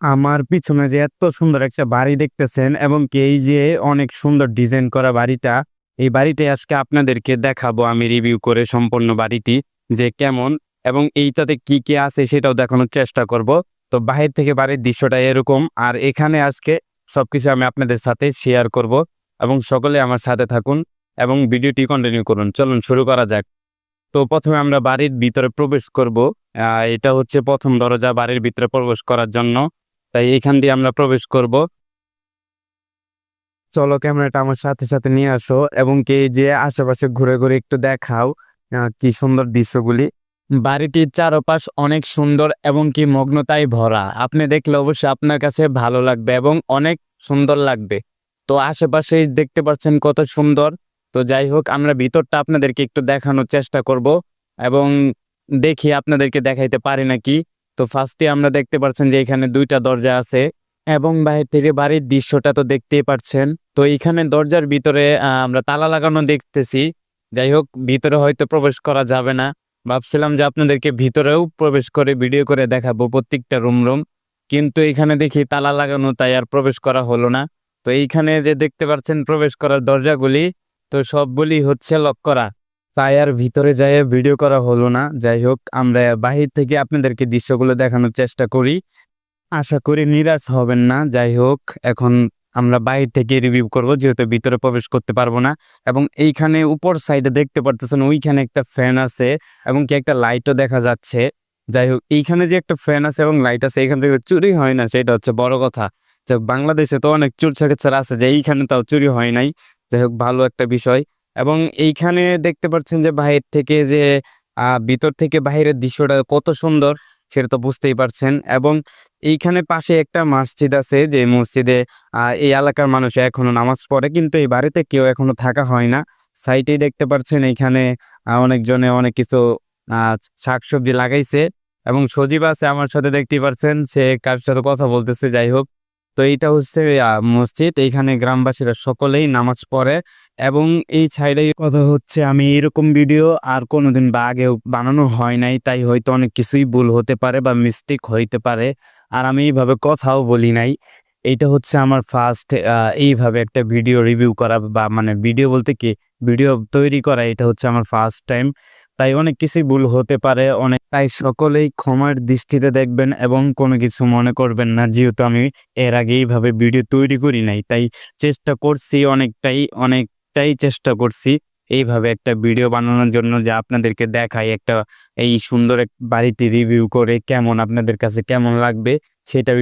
আমার পিছনে যে এত সুন্দর একটা বাড়ি দেখতেছেন এবং কি এই যে অনেক সুন্দর ডিজাইন করা বাড়িটা, এই বাড়িটাই আজকে আপনাদেরকে দেখাবো আমি রিভিউ করে সম্পূর্ণ বাড়িটি যে কেমন এবং এইটাতে কি, কি আছে সেটাও দেখানোর চেষ্টা করব। তো বাহির থেকে বাড়ির দৃশ্যটা এরকম আর এখানে আজকে সবকিছু আমি আপনাদের সাথে শেয়ার করব এবং সকলে আমার সাথে থাকুন এবং ভিডিওটি কন্টিনিউ করুন। চলুন শুরু করা যাক। তো ১ম এ আমরা বাড়ির ভিতরে প্রবেশ করব। এটা হচ্ছে ১ম দরজা বাড়ির ভিতরে প্রবেশ করার জন্য। তাই এখান দিয়ে আমরা প্রবেশ করব। চলো ক্যামেরাটা আমার সাথে, সাথে নিয়ে আসো এবং কি এই যে আশেপাশে ঘুরে, ঘুরে একটু দেখাও কি সুন্দর দৃশ্যগুলি। বাড়িটির চারপাশ অনেক সুন্দর এবং কি মগ্নতায় ভরা। আপনি দেখলে অবশ্যই আপনার কাছে ভালো লাগবে এবং অনেক সুন্দর লাগবে। তো আশেপাশেই দেখতে পাচ্ছেন কত সুন্দর। তো যাই হোক আমরা ভিতরটা আপনাদেরকে একটু দেখানোর চেষ্টা করব এবং দেখি আপনাদেরকে দেখাইতে পারি নাকি। তো ফার্স্টে আমরা দেখতে পাচ্ছেন যে এখানে ২ টা দরজা আছে এবং বাহির থেকে বাড়ির দৃশ্যটা তো দেখতেই পাচ্ছেন। তো এইখানে দরজার ভিতরে আমরা তালা লাগানো দেখতেছি। যাই হোক ভিতরে হয়তো প্রবেশ করা যাবে না। ভাবছিলাম যে আপনাদেরকে ভিতরেও প্রবেশ করে ভিডিও করে দেখাবো প্রত্যেকটা রুম। কিন্তু এখানে দেখি তালা লাগানো তাই আর প্রবেশ করা হলো না। তো এইখানে যে দেখতে পাচ্ছেন প্রবেশ করার দরজাগুলি তো সবগুলি হচ্ছে লক করা। তাই আর ভিতরে যাইয়ে ভিডিও করা হলো না। যাই হোক আমরা বাহির থেকে আপনাদেরকে দৃশ্যগুলো দেখানোর চেষ্টা করি। আশা করি নিরাশ হবেন না। যাই হোক এখন আমরা বাইরে থেকে রিভিউ করব যেহেতু ভিতরে প্রবেশ করতে পারবো না এবং এইখানে উপর সাইডে দেখতে পারতেছেন ওইখানে একটা ফ্যান আছে এবং কি একটা লাইটও দেখা যাচ্ছে। যাই হোক এইখানে যে একটা ফ্যান আছে এবং লাইট আছে এখান থেকে চুরি হয় না সেটা হচ্ছে বড় কথা। যে বাংলাদেশে তো অনেক চুর চাকার আছে যে এইখানে তাও চুরি হয় নাই। যাই হোক ভালো একটা বিষয় এবং এইখানে দেখতে পাচ্ছেন যে বাহির থেকে যে ভিতর থেকে বাহিরের দৃশ্যটা কত সুন্দর সেটা তো বুঝতেই পারছেন এবং এইখানে পাশে একটা মসজিদ আছে যে মসজিদে এই এলাকার মানুষ এখনো নামাজ পড়ে কিন্তু এই বাড়িতে কেউ এখনো থাকা হয় না। সাইটেই দেখতে পাচ্ছেন এইখানে অনেকজনে অনেক কিছু শাকসবজি লাগাইছে এবং সজীব আছে আমার সাথে দেখতেই পাচ্ছেন সে কার সাথে কথা বলতেছে। যাই হোক তো এইটা হচ্ছে মসজিদ। এইখানে গ্রামবাসীরা সকলেই নামাজ পড়ে এবং এই সাইডে কথা হচ্ছে আমি এরকম ভিডিও আর কোনোদিন বা আগেও বানানো হয় নাই তাই হয়তো অনেক কিছুই ভুল হতে পারে বা মিস্টেক হইতে পারে। আর আমি এইভাবে কথাও বলি নাই। এইটা হচ্ছে আমার ফার্স্ট এইভাবে একটা ভিডিও রিভিউ করা বা মানে ভিডিও বলতে কি ভিডিও তৈরি করা এটা হচ্ছে আমার ফার্স্ট টাইম। তাই অনেক কিছুই ভুল হতে পারে তাই সকলেই ক্ষমার দৃষ্টিতে দেখবেন এবং কোনো কিছু মনে করবেন না যেহেতু আমি এর আগে এইভাবে ভিডিও তৈরি করি নাই। তাই চেষ্টা করছি অনেকটাই চেষ্টা করছি এইভাবে একটা ভিডিও বানানোর জন্য যে আপনাদেরকে দেখাই একটা এই সুন্দর এক বাড়িটি রিভিউ করে কেমন আপনাদের কাছে কেমন লাগবে সেটাও